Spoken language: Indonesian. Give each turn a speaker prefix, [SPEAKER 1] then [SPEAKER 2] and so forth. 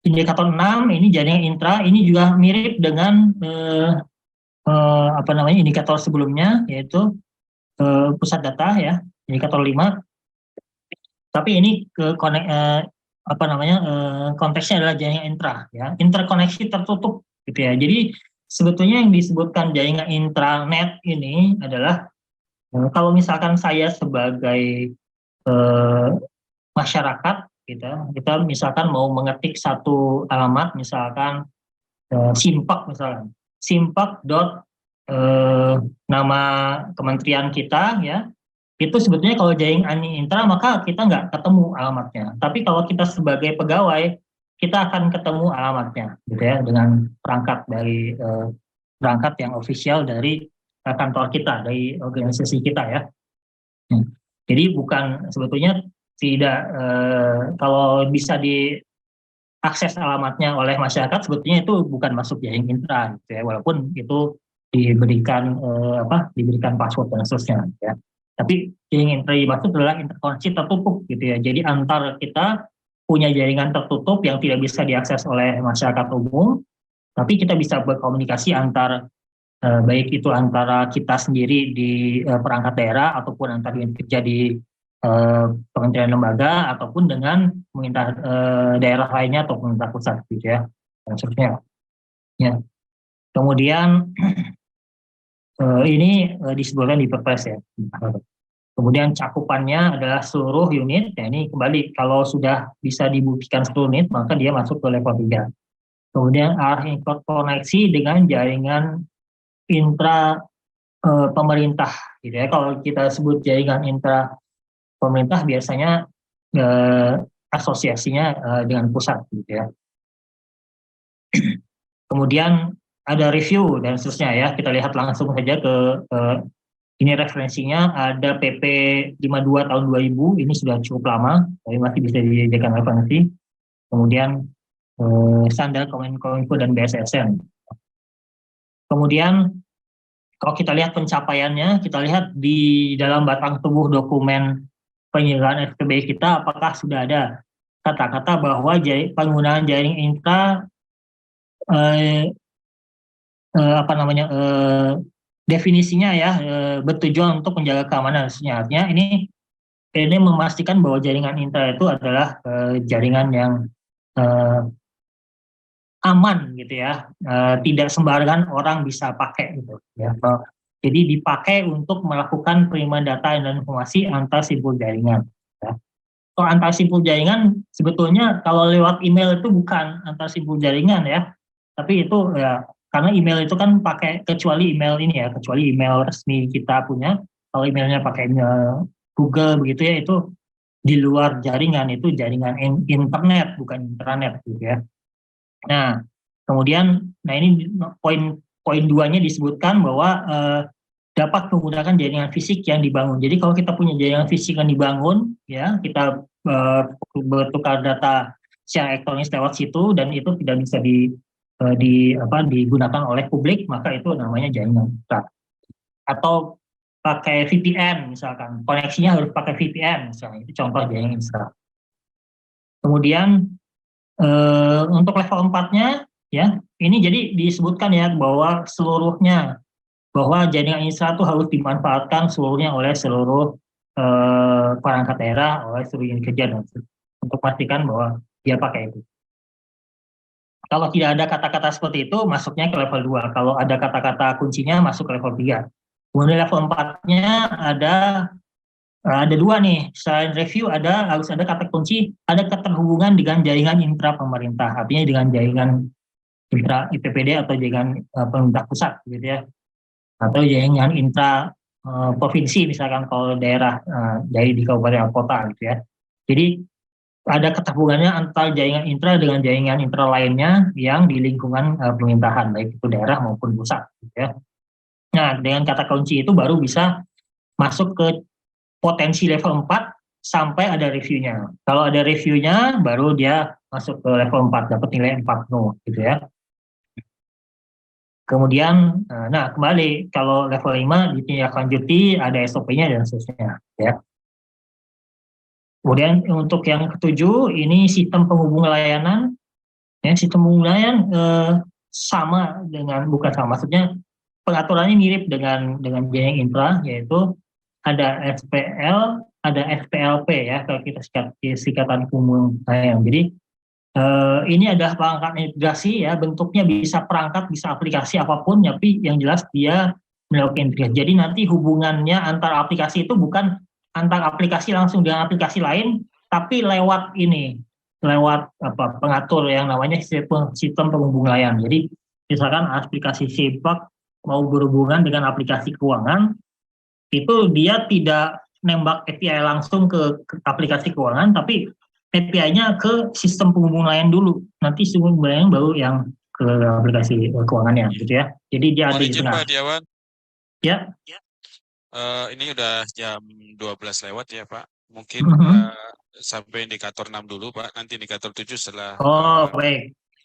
[SPEAKER 1] indikator 6 ini jaringan intra, ini juga mirip dengan indikator sebelumnya, yaitu pusat data ya, indikator 5. Tapi ini konteksnya adalah jaringan intra ya, interkoneksi tertutup gitu ya. Jadi sebetulnya yang disebutkan jaringan intranet ini adalah kalau misalkan saya sebagai masyarakat gitu, kita misalkan mau mengetik satu alamat, misalkan simpak misalkan, simpak dot nama kementerian kita ya, itu sebetulnya kalau jaringan intra maka kita nggak ketemu alamatnya. Tapi kalau kita sebagai pegawai, kita akan ketemu alamatnya, gitu ya, dengan perangkat yang official dari kantor kita, dari organisasi kita ya. Jadi bukan sebetulnya tidak kalau bisa diakses alamatnya oleh masyarakat, sebetulnya itu bukan masuk jaring intra, gitu ya, walaupun itu diberikan password dan seterusnya ya. Tapi yang dimaksud adalah interkoneksi tertutup gitu ya. Jadi antar kita punya jaringan tertutup yang tidak bisa diakses oleh masyarakat umum, tapi kita bisa berkomunikasi baik itu antara kita sendiri di perangkat daerah ataupun antar yang kerja di kementerian lembaga ataupun dengan pemerintah daerah lainnya atau pemerintah pusat gitu ya. Dan seterusnya. Ya. Kemudian ini disebutkan di Perpres ya. Kemudian cakupannya adalah seluruh unit. Ya, ini kembali kalau sudah bisa dibuktikan seluruh unit maka dia masuk ke level 3. Kemudian arah koneksi dengan jaringan intra pemerintah gitu ya. Kalau kita sebut jaringan intra pemerintah biasanya asosiasinya dengan pusat gitu ya. Kemudian ada review dan seterusnya ya. Kita lihat langsung saja ke ini referensinya, ada PP 52 tahun 2000, ini sudah cukup lama, tapi masih bisa dijadikan referensi. Kemudian standar Kominfo dan BSSN. Kemudian kalau kita lihat pencapaiannya, kita lihat di dalam batang tubuh dokumen penyelenggaraan FPBI kita, apakah sudah ada kata-kata bahwa penggunaan jaring intra definisinya ya bertujuan untuk menjaga keamanan. Artinya ini memastikan bahwa jaringan intra itu adalah jaringan yang aman gitu ya, tidak sembarangan orang bisa pakai gitu ya. Jadi dipakai untuk melakukan penerimaan data dan informasi antar simpul jaringan. Ya. Kalau antar simpul jaringan sebetulnya kalau lewat email itu bukan antar simpul jaringan ya, tapi itu ya karena email itu kan pakai kecuali email ini ya, kecuali email resmi kita punya. Kalau emailnya pakai email Google begitu ya, itu di luar jaringan, itu jaringan internet bukan intranet gitu ya. Nah, kemudian, ini poin 2-nya disebutkan bahwa dapat menggunakan jaringan fisik yang dibangun. Jadi kalau kita punya jaringan fisik yang dibangun, ya kita bertukar data secara elektronik lewat situ dan itu tidak bisa digunakan oleh publik, maka itu namanya jaringan intra. Atau pakai VPN misalkan, koneksinya harus pakai VPN misalnya, itu contoh jaringan intra. Kemudian untuk level 4-nya ya, ini jadi disebutkan ya bahwa seluruhnya, bahwa jaringan intra itu harus dimanfaatkan seluruhnya oleh seluruh perangkat daerah, oleh seluruh unit kerja dan untuk pastikan bahwa dia pakai itu. Kalau tidak ada kata-kata seperti itu, masuknya ke level 2. Kalau ada kata-kata kuncinya, masuk ke level 3. Kemudian level 4-nya ada 2 nih. Selain review harus ada kata kunci, ada keterhubungan dengan jaringan intra pemerintah. Artinya dengan jaringan intra IPPD atau jaringan pemerintah pusat gitu ya. Atau jaringan intra provinsi misalkan kalau daerah dari di kabupaten atau kota gitu ya. Jadi ada keterhubungannya antara jaringan intra dengan jaringan intra lainnya yang di lingkungan pemerintahan, baik itu daerah maupun pusat gitu ya. Nah, dengan kata kunci itu baru bisa masuk ke potensi level 4 sampai ada reviewnya. Kalau ada reviewnya, baru dia masuk ke level 4, dapat nilai 4 no, gitu ya. Kemudian, nah kembali, kalau level 5 ditindaklanjuti, ada SOP-nya dan seterusnya. Ya. Kemudian untuk yang ketujuh, ini sistem penghubung layanan. Ya, sistem penggunaan sama dengan, bukan sama, maksudnya pengaturannya mirip dengan jaring infra, yaitu ada SPL, ada SPLP ya, kalau kita singkatan penggunaan. Jadi ini adalah perangkat integrasi ya, bentuknya bisa perangkat, bisa aplikasi apapun, tapi yang jelas dia melakukan integrasi. Jadi nanti hubungannya antar aplikasi itu bukan antar aplikasi langsung dengan aplikasi lain, tapi lewat ini, lewat apa pengatur yang namanya sistem penghubung layan. Jadi misalkan aplikasi Sipak mau berhubungan dengan aplikasi keuangan, itu dia tidak nembak API langsung ke aplikasi keuangan, tapi API-nya ke sistem penghubung lain dulu. Nanti sistem penghubung lain baru yang ke aplikasi keuangannya, gitu ya. Jadi dia ada
[SPEAKER 2] Mohon
[SPEAKER 1] di
[SPEAKER 2] izin
[SPEAKER 1] tengah.
[SPEAKER 2] Pak Diawan,
[SPEAKER 1] Ya.
[SPEAKER 2] ini udah jam 12 lewat ya Pak. Mungkin
[SPEAKER 1] Mhm.
[SPEAKER 2] sampai indikator 6 dulu Pak, nanti indikator 7 setelah
[SPEAKER 1] Oh, baik.